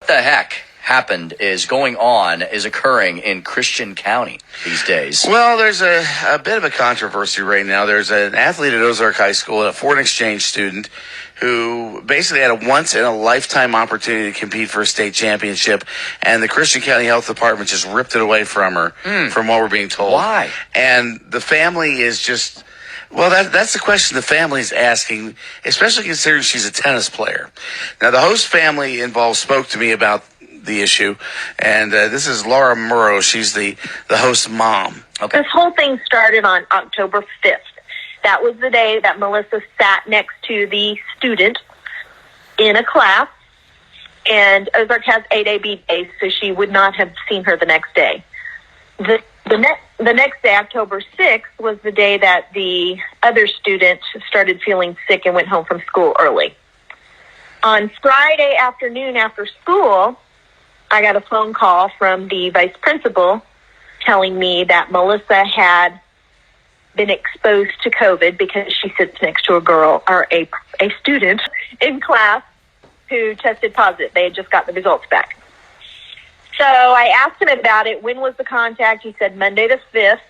The heck happened is occurring in Christian County these days? Well, there's a bit of a controversy right now. There's an athlete at Ozark High School, a foreign exchange student, who basically had a once-in-a-lifetime opportunity to compete for a state championship, and the Christian County Health Department just ripped it away from her, from what we're being told. Why? And the family is just... Well, that's the question the family's asking, especially considering she's a tennis player. Now, the host family involved spoke to me about the issue, and this is Laura Murrow. She's the host's mom. Okay. This whole thing started on October 5th. That was the day that Melissa sat next to the student in a class, and Ozark has 8 days, so she would not have seen her the next day. The next day, October 6th, was the day that the other student started feeling sick and went home from school early. On Friday afternoon after school, I got a phone call from the vice principal telling me that Melissa had been exposed to COVID because she sits next to a student in class who tested positive. They had just got the results back. So I asked him about it. When was the contact? He said Monday the 5th.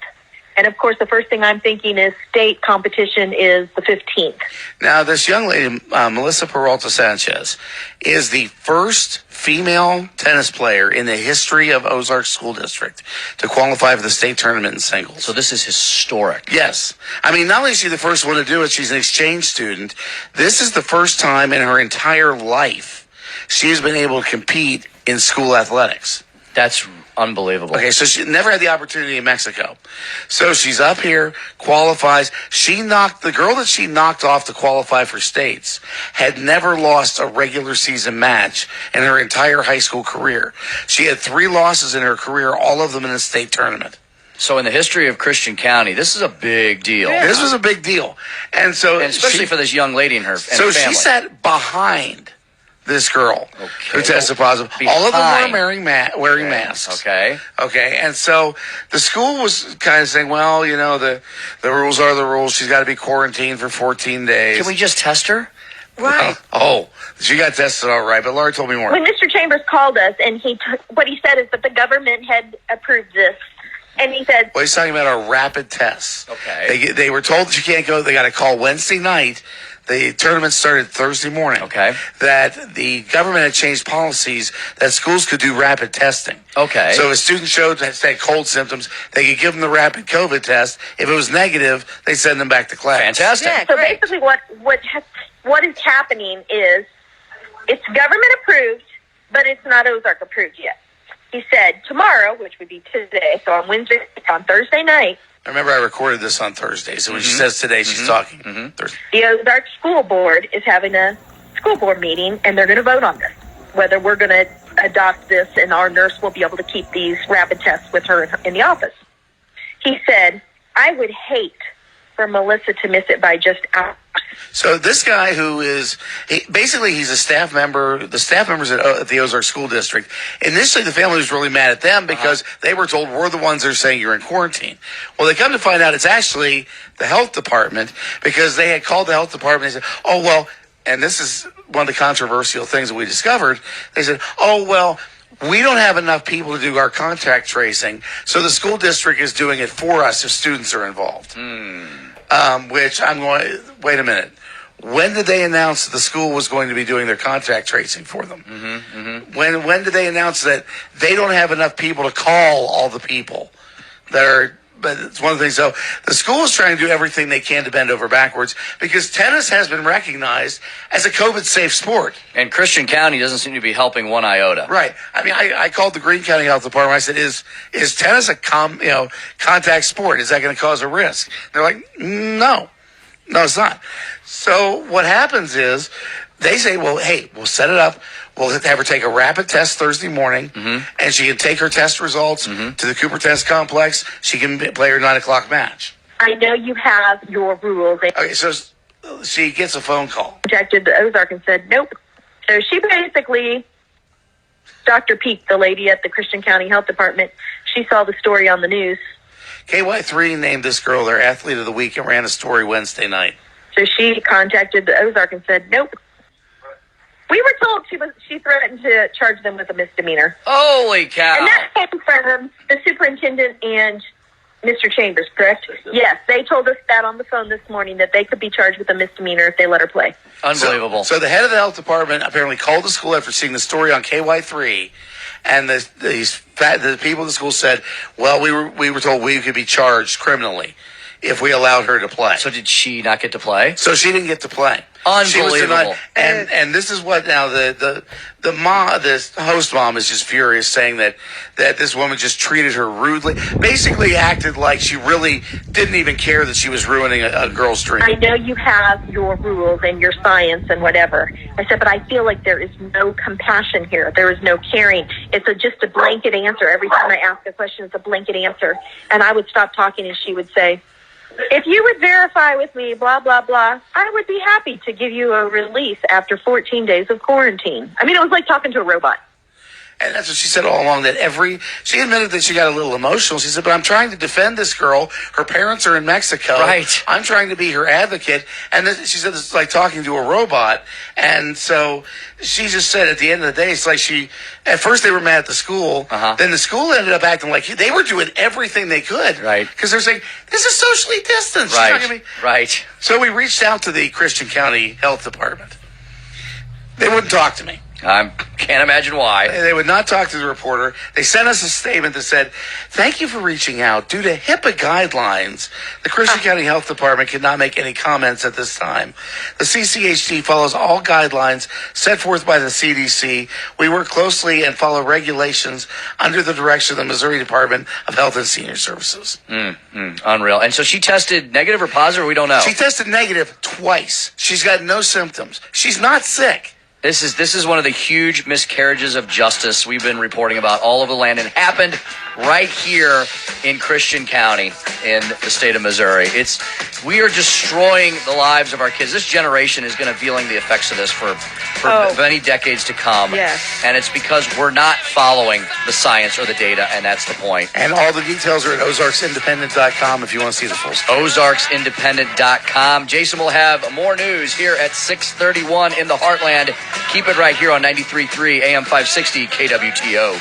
And, of course, the first thing I'm thinking is state competition is the 15th. Now, this young lady, Melissa Peralta Sanchez, is the first female tennis player in the history of Ozark School District to qualify for the state tournament in singles. So this is historic. Yes. I mean, not only is she the first one to do it, she's an exchange student. This is the first time in her entire life she's been able to compete in school athletics. That's unbelievable. Okay, so she never had the opportunity in Mexico. So she's up here, qualifies. The girl that she knocked off to qualify for states had never lost a regular season match in her entire high school career. She had 3 losses in her career, all of them in a state tournament. So in the history of Christian County, this is a big deal. Yeah. This was a big deal. And especially for this young lady and her family. So she sat behind this girl who tested positive. All of them were wearing masks. Okay. And so the school was kind of saying, well, you know, the rules are the rules. She's got to be quarantined for 14 days. Can we just test her? Right. She got tested all right, but Laura told me more. When Mr. Chambers called us, and what he said is that the government had approved this. And he said... Well, he's talking about a rapid test. Okay. They were told that you can't go. They got a call Wednesday night. The tournament started Thursday morning. Okay. That the government had changed policies that schools could do rapid testing. Okay. So if a student showed that they had cold symptoms, they could give them the rapid COVID test. If it was negative, they send them back to class. Fantastic. Yeah, so basically what is happening is it's government approved, but it's not Ozark approved yet. He said tomorrow, which would be today, so on Thursday night. Remember, I recorded this on Thursday, so when she says today, she's talking Thursday. The Ozark School Board is having a school board meeting, and they're going to vote on this, whether we're going to adopt this and our nurse will be able to keep these rapid tests with her in the office. He said, I would hate for Melissa to miss it by just hours. So this guy he's a staff member. The staff members at the Ozark School District, initially the family was really mad at them because they were told we're the ones that are saying you're in quarantine. Well, they come to find out it's actually the health department because they had called the health department and they said, oh, well, and this is one of the controversial things that we discovered. They said, oh, well, we don't have enough people to do our contact tracing, so the school district is doing it for us if students are involved. Which I'm going, wait a minute. When did they announce that the school was going to be doing their contact tracing for them? When did they announce that they don't have enough people to call all the people that are... But it's one of the things. So the school is trying to do everything they can to bend over backwards because tennis has been recognized as a COVID-safe sport. And Christian County doesn't seem to be helping one iota. Right. I mean, I called the Greene County Health Department. I said, "Is tennis a contact sport? Is that going to cause a risk?" They're like, "No, it's not." So what happens is they say, "Well, hey, we'll set it up. We'll have her take a rapid test Thursday morning, and she can take her test results to the Cooper Test Complex. She can play her 9 o'clock match." I know you have your rules. Okay, so she gets a phone call. Contacted the Ozark and said, nope. So she basically, Dr. Peak, the lady at the Christian County Health Department, she saw the story on the news. KY3 named this girl their Athlete of the Week and ran a story Wednesday night. So she contacted the Ozark and said, nope. We were told she threatened to charge them with a misdemeanor. Holy cow. And that came from the superintendent and Mr. Chambers, correct? Yes, they told us that on the phone this morning, that they could be charged with a misdemeanor if they let her play. Unbelievable. So the head of the health department apparently called the school after seeing the story on KY3, and the people in the school said, well, we were told we could be charged criminally if we allowed her to play. So did she not get to play? So she didn't get to play. Unbelievable. She was denied, and this is what now the mom, this host mom, is just furious, saying that this woman just treated her rudely, basically acted like she really didn't even care that she was ruining a girl's dream. I know you have your rules and your science and whatever. I said, but I feel like there is no compassion here. There is no caring. It's just a blanket answer. Every time I ask a question, it's a blanket answer. And I would stop talking and she would say, if you would verify with me, blah, blah, blah, I would be happy to give you a release after 14 days of quarantine. I mean, it was like talking to a robot. And that's what she said all along, she admitted that she got a little emotional. She said, but I'm trying to defend this girl. Her parents are in Mexico. Right. I'm trying to be her advocate. And she said it's like talking to a robot. And so she just said at the end of the day, it's like at first they were mad at the school. Then the school ended up acting like they were doing everything they could. Right. Because they're saying, this is socially distanced. Right. Right. So we reached out to the Christian County Health Department. They wouldn't talk to me. I can't imagine why. They would not talk to the reporter. They sent us a statement that said, thank you for reaching out. Due to HIPAA guidelines, the Christian County Health Department cannot make any comments at this time. The CCHD follows all guidelines set forth by the CDC. We work closely and follow regulations under the direction of the Missouri Department of Health and Senior Services. Unreal. And so she tested negative or positive? We don't know. She tested negative twice. She's got no symptoms. She's not sick. This is one of the huge miscarriages of justice we've been reporting about all over the land, and it happened right here in Christian County in the state of Missouri. We are destroying the lives of our kids. This generation is going to be feeling the effects of this for many decades to come. Yes. And it's because we're not following the science or the data, and that's the point. And all the details are at ozarksindependent.com if you want to see the full story. ozarksindependent.com. Jason will have more news here at 6:31 in the Heartland. Keep it right here on 93.3 AM 560 KWTO.